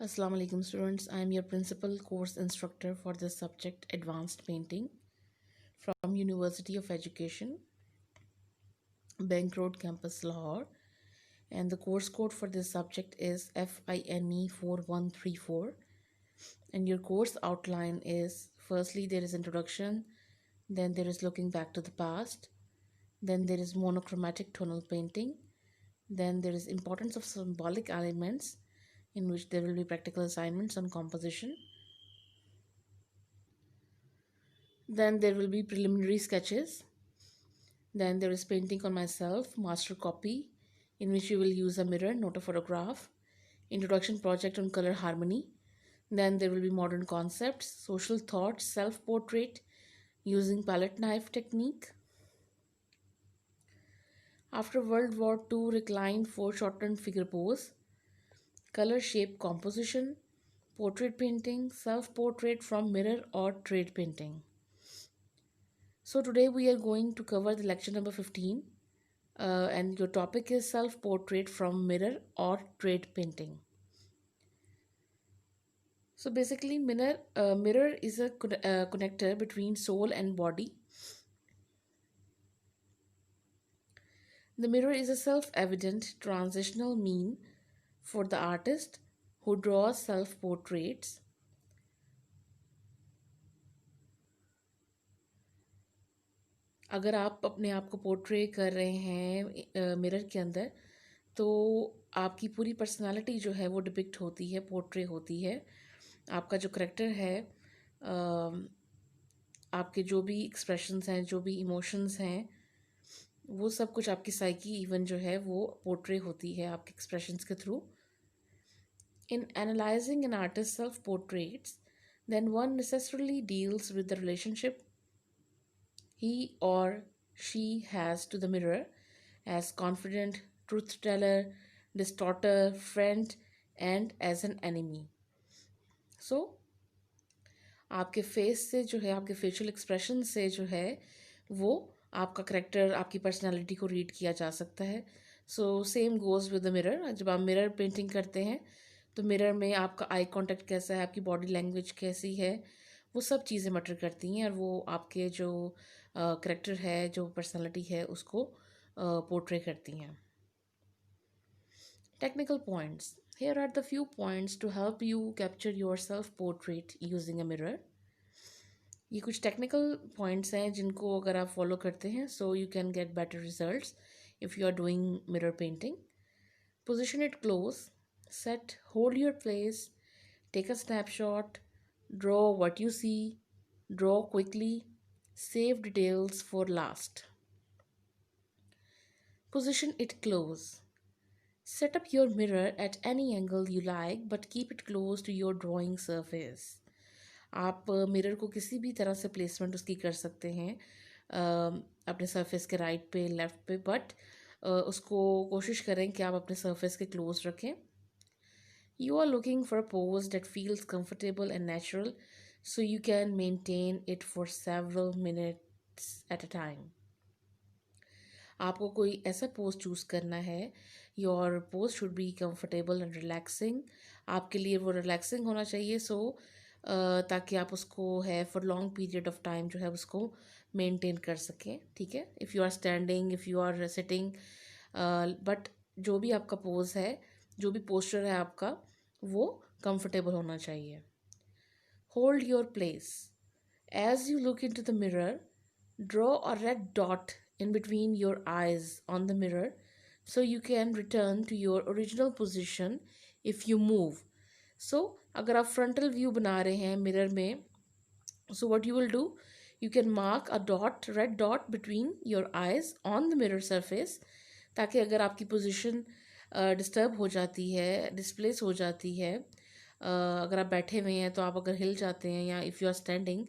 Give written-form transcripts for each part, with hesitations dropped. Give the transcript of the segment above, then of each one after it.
Assalamu alaikum students. I am your principal course instructor for this subject Advanced Painting from University of Education, Bank Road Campus, Lahore. And the course code for this subject is FINE 4134. And your course outline is firstly there is introduction, then there is looking back to the past, then there is monochromatic tonal painting, then there is importance of symbolic elements in which there will be practical assignments on composition. Then there will be preliminary sketches. Then there is painting on myself, master copy, in which you will use a mirror, not a photograph. Introduction project on color harmony. Then there will be modern concepts, social thoughts, self-portrait using palette knife technique. After World War II, reclined foreshortened figure pose, color shape composition, portrait painting, self-portrait from mirror or trade painting. So today we are going to cover the lecture number 15 and your topic is self-portrait from mirror or trade painting. So basically mirror is a connector between soul and body. The mirror is a self-evident transitional mean for the artist who draws self-portraits. अगर आप अपने आप को portray कर रहे हैं mirror के अंदर तो आपकी पूरी पर्सनालिटी जो है वो डिपिक्ट होती है, पोर्ट्रे होती है। आपका जो करेक्टर है, आपके जो भी एक्सप्रेशंस हैं, जो भी इमोशंस हैं, वो सब कुछ आपकी साइकी इवन जो है वो पोर्ट्रे होती है आपके एक्सप्रेशंस के through. In analysing an artist self portraits then one necessarily deals with the relationship he or she has to the mirror as confident truth teller, distorter, friend and as an enemy. So आपके face से जो है, आपके facial expression से जो है वो आपका करेक्टर, आपकी पर्सनालिटी को रीड किया जा सकता है। So same goes with the mirror. जब आप मिरर पेंटिंग करते हैं तो मिरर में आपका आई कांटेक्ट कैसा है, आपकी बॉडी लैंग्वेज कैसी है, वो सब चीज़ें मैटर करती हैं और वो आपके जो करेक्टर है, जो पर्सनालिटी है, उसको पोर्ट्रे करती हैं। Technical points. Here are the few points to help you capture your self-portrait using a mirror. ये कुछ टेक्निकल पॉइंट्स हैं जिनको अगर आप फॉलो करते हैं so you can get better results if you are doing mirror painting. Position it close, set hold your place, take a snapshot, draw what you see, draw quickly, save details for last. Position it close. Set up your mirror at any angle you like but keep it close to your drawing surface. आप mirror को किसी भी तरह से placement उसकी कर सकते हैं अपने सरफेस के राइट पे, लेफ़्ट पे, बट उसको कोशिश करें कि आप अपने सरफेस के क्लोज रखें। You are looking for a pose that feels comfortable and natural so you can maintain it for several minutes at a time. आपको कोई ऐसा पोज चूज़ करना है, your pose should be comfortable and relaxing. आपके लिए वो relaxing होना चाहिए ताकि आप उसको है for long period of time जो है उसको मेंटेन कर सकें। ठीक है, if you are standing, if you are sitting, but जो भी आपका पोज है, जो भी पोस्चर है आपका, वो कंफर्टेबल होना चाहिए। Hold your place. As you look into the mirror, draw a red dot in between your eyes on the mirror so you can return to your original position if you move. So अगर आप frontal view बना रहे हैं mirror में, so what you will do, you can mark a dot, red dot between your eyes on the mirror surface ताकि अगर आपकी position disturb हो जाती है, डिस्प्लेस हो जाती है, अगर आप बैठे हुए हैं तो आप अगर हिल जाते हैं, या इफ़ यू आर स्टैंडिंग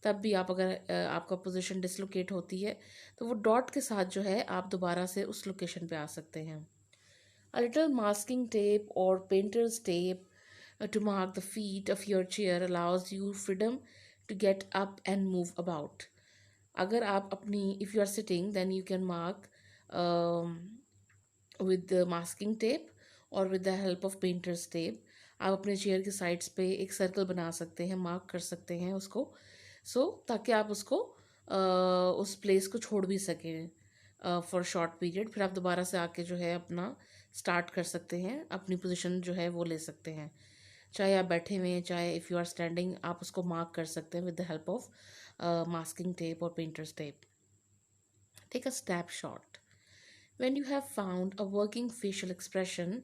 तब भी आप अगर आपका पोजीशन डिसलोकेट होती है तो वो डॉट के साथ जो है आप दोबारा से उस लोकेशन पे आ सकते हैं। अ लिटिल मास्किंग टेप और painters tape to mark the feet of your chair allows you freedom to get up and move about. अगर आप अपनी if you are sitting then you can mark with the masking tape or with the help of painter's tape. आप अपने chair के sides पे एक circle बना सकते हैं, मार्क कर सकते हैं उसको, ताकि आप उसको उस प्लेस को छोड़ भी सकें फॉर शॉर्ट पीरियड। फिर आप दोबारा से आके जो है अपना स्टार्ट कर सकते हैं, अपनी पोजीशन जो है वो ले सकते हैं। चाहे आप बैठे हुए हैं, चाहे इफ़ यू आर स्टैंडिंग, आप उसको मार्क कर सकते हैं with the help of masking tape और painters tape. Take a snapshot. When you have found a working facial expression,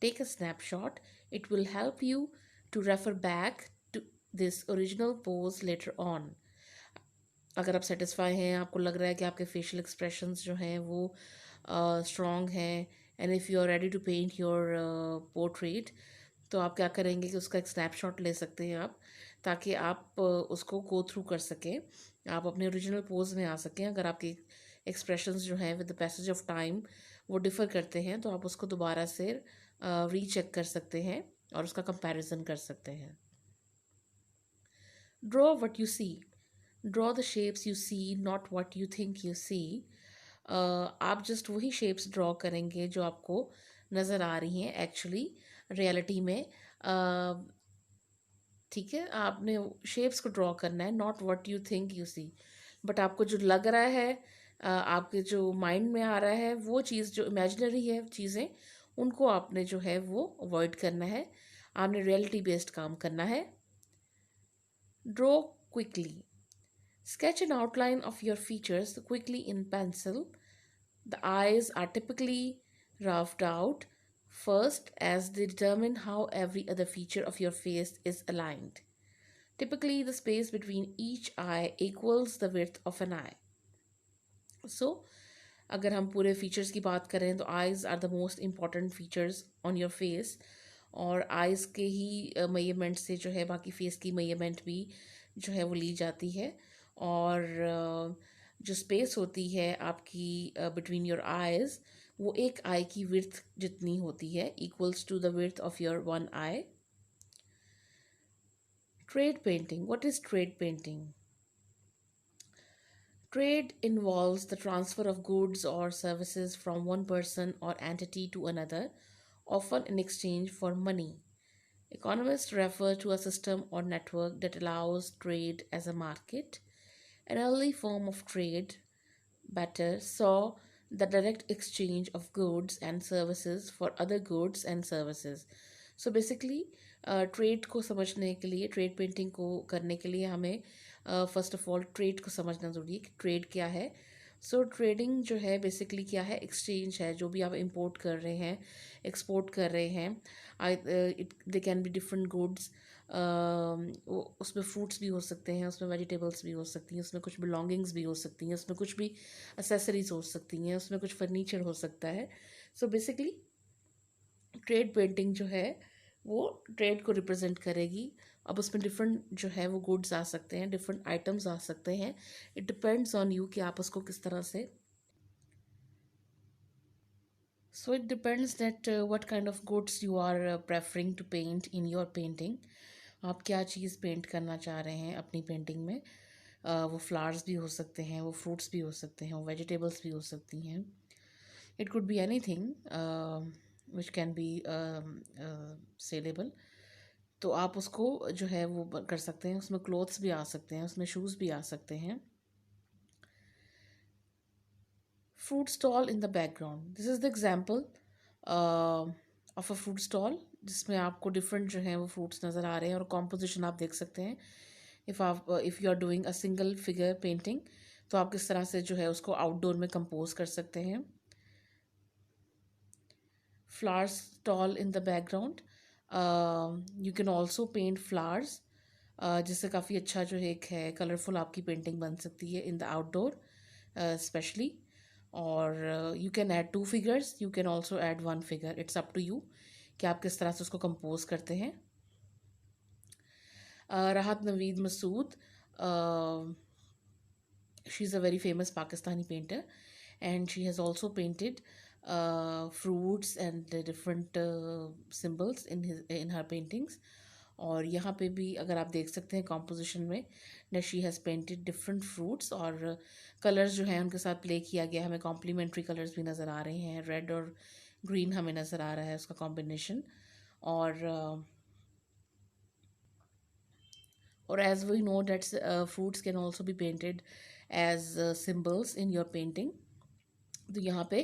take a snapshot. It will help you to refer back to this original pose later on. अगर आप satisfy हैं, आपको लग रहा है कि आपके फेशियल एक्सप्रेशंस जो हैं वो स्ट्रॉन्ग हैं, and if you are ready to paint your portrait, तो आप क्या करेंगे कि उसका एक स्नैपशॉट ले सकते हैं आप, ताकि आप उसको गो थ्रू कर सकें, आप अपने ओरिजिनल पोज में आ सकें। अगर आपके एक्सप्रेशंस जो हैं with the passage of time वो डिफ़र करते हैं, तो आप उसको दोबारा से रीचेक कर सकते हैं और उसका कंपैरिजन कर सकते हैं। Draw what you see. Draw the shapes you see, not what you think you see. आप जस्ट वही शेप्स ड्रॉ करेंगे जो आपको नज़र आ रही हैं एक्चुअली रियलिटी में। ठीक है, आपने शेप्स को ड्रॉ करना है, not what you think you see. But आपको जो लग रहा है, आपके जो माइंड में आ रहा है, वो चीज़ जो इमेजिनरी है चीज़ें, उनको आपने जो है वो अवॉइड करना है। आपने रियलिटी बेस्ड काम करना है। Draw quickly. Sketch an outline of your features quickly in pencil. The eyes are typically roughed out first as they determine how every other feature of your face is aligned. Typically, the space between each eye equals the width of an eye. So, अगर हम पूरे features की बात करें तो eyes are the most important features on your face, और eyes के ही मेजरमेंट से जो है बाकी फेस की मेजरमेंट भी जो है वो ली जाती है। और जो स्पेस होती है आपकी बिटवीन योर आइज़, वो एक आई की विड्थ जितनी होती है, equals to the width of your one eye. Trade painting. What is trade painting? Trade involves the transfer of goods or services from one person or entity to another, often in exchange for money. Economists refer to a system or network that allows trade as a market. An early form of trade, barter, saw the direct exchange of goods and services for other goods and services. So basically, trade को समझने के लिए, trade painting को करने के लिए हमें first of all trade को समझना ज़रूरी है कि ट्रेड क्या है। सो ट्रेडिंग जो है बेसिकली क्या है, एक्सचेंज है। जो भी आप इंपोर्ट कर रहे हैं, एक्सपोर्ट कर रहे हैं, they can be different goods. उसमें फ्रूट्स भी हो सकते हैं, उसमें वेजिटेबल्स भी हो सकती हैं, उसमें कुछ बिलोंगिंग्स भी हो सकती हैं, उसमें कुछ भी एसेसरीज हो सकती हैं, उसमें कुछ फर्नीचर हो सकता है। सो बेसिकली ट्रेड पेंटिंग जो है वो ट्रेड को रिप्रेजेंट करेगी। अब उसमें डिफरेंट जो है वो गुड्स आ सकते हैं, डिफरेंट आइटम्स आ सकते हैं। इट डिपेंड्स ऑन यू कि आप उसको किस तरह से, so it depends that what kind of goods you are preferring to paint in your painting. आप क्या चीज़ पेंट करना चाह रहे हैं अपनी पेंटिंग में। वो फ्लावर्स भी हो सकते हैं, वो फ्रूट्स भी हो सकते हैं, वो वेजिटेबल्स भी हो सकती हैं। It could be any thing which can be saleable. तो आप उसको जो है वो कर सकते हैं। उसमें क्लोथ्स भी आ सकते हैं, उसमें शूज़ भी आ सकते हैं। Fruit stall in the background. This is the example of a fruit stall, जिसमें आपको डिफरेंट जो है वो फ्रूट्स नज़र आ रहे हैं और कॉम्पोजिशन आप देख सकते हैं। If you are doing a single figure painting, तो आप किस तरह से जो है उसको आउटडोर में कंपोज कर सकते हैं। Flowers stall in the background. You can also paint flowers, जिससे काफ़ी अच्छा जो है एक है कलरफुल आपकी पेंटिंग बन सकती है इन द आउटडोर स्पेशली। और you can add 2 figures, you can also add 1 figure. It's up to you कि आप किस तरह से उसको कंपोज करते हैं। Rahat Naveed Masood, she is a very famous Pakistani painter, and she has also painted fruits and different symbols in her paintings. और यहाँ पे भी अगर आप देख सकते हैं कॉम्पोजिशन में, that she has painted different fruits, और कलर्स जो हैं उनके साथ प्ले किया गया। हमें कॉम्प्लीमेंट्री कलर्स भी नज़र आ रहे हैं, रेड और ग्रीन हमें नज़र आ रहा है उसका कॉम्बिनेशन। और और as we know that fruits can also be painted as symbols in your painting. तो यहाँ पे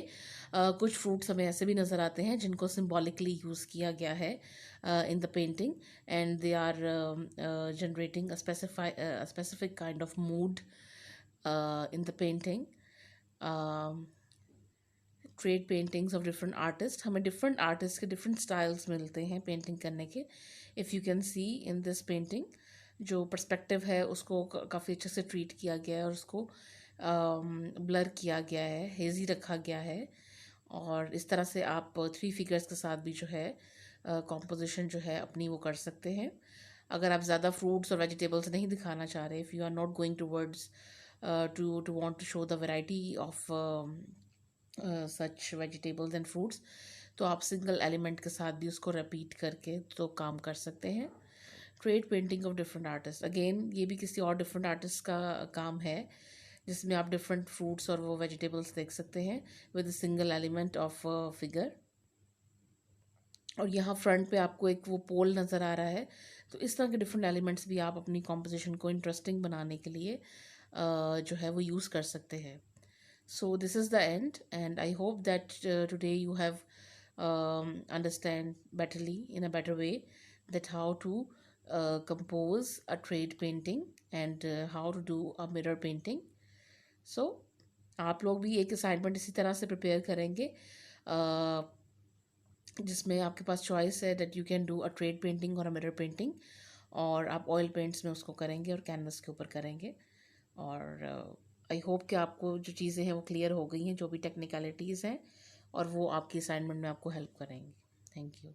कुछ फ्रूट्स हमें ऐसे भी नज़र आते हैं जिनको सिम्बॉलिकली यूज़ किया गया है in the painting, and they are generating a specific kind of mood in the painting. Trade paintings of different artist, हमें डिफरेंट आर्टिस्ट के डिफरेंट स्टाइल्स मिलते हैं पेंटिंग करने के। If you can see in this painting, जो perspective है उसको काफ़ी अच्छे से ट्रीट किया गया है और उसको ब्लर किया गया है, हेजी रखा गया है। और इस तरह से आप थ्री फिगर्स के साथ भी जो है कॉम्पोजिशन जो है अपनी वो कर सकते हैं। अगर आप ज़्यादा फ्रूट्स और वेजिटेबल्स नहीं दिखाना चाह रहे, if you are not going towards to want to show the variety of such vegetables and fruits, तो आप सिंगल एलिमेंट के साथ भी उसको रिपीट करके तो काम कर सकते हैं। Trade painting of different artist, again ये भी किसी और डिफरेंट आर्टिस्ट का काम है, जिसमें आप डिफरेंट फ्रूट्स और वो वेजिटेबल्स देख सकते हैं with single element of figure. और यहाँ फ्रंट पे आपको एक वो पोल नज़र आ रहा है। तो इस तरह के डिफरेंट एलिमेंट्स भी आप अपनी कॉम्पोजिशन को इंटरेस्टिंग बनाने के लिए जो है वो यूज़ कर सकते हैं। So this is the end, and I hope that today you have understand betterly in a better way that how to compose a trade painting and how to do a mirror painting. So आप लोग भी एक assignment इसी तरह से prepare करेंगे जिसमें आपके पास चॉइस है that you can do a trade painting और अ मिरर पेंटिंग, और आप ऑयल पेंट्स में उसको करेंगे और कैनवस के ऊपर करेंगे। और आई होप कि आपको जो चीज़ें हैं वो क्लियर हो गई हैं, जो भी टेक्निकलिटीज़ हैं, और वो आपकी असाइनमेंट में आपको हेल्प करेंगी। Thank you.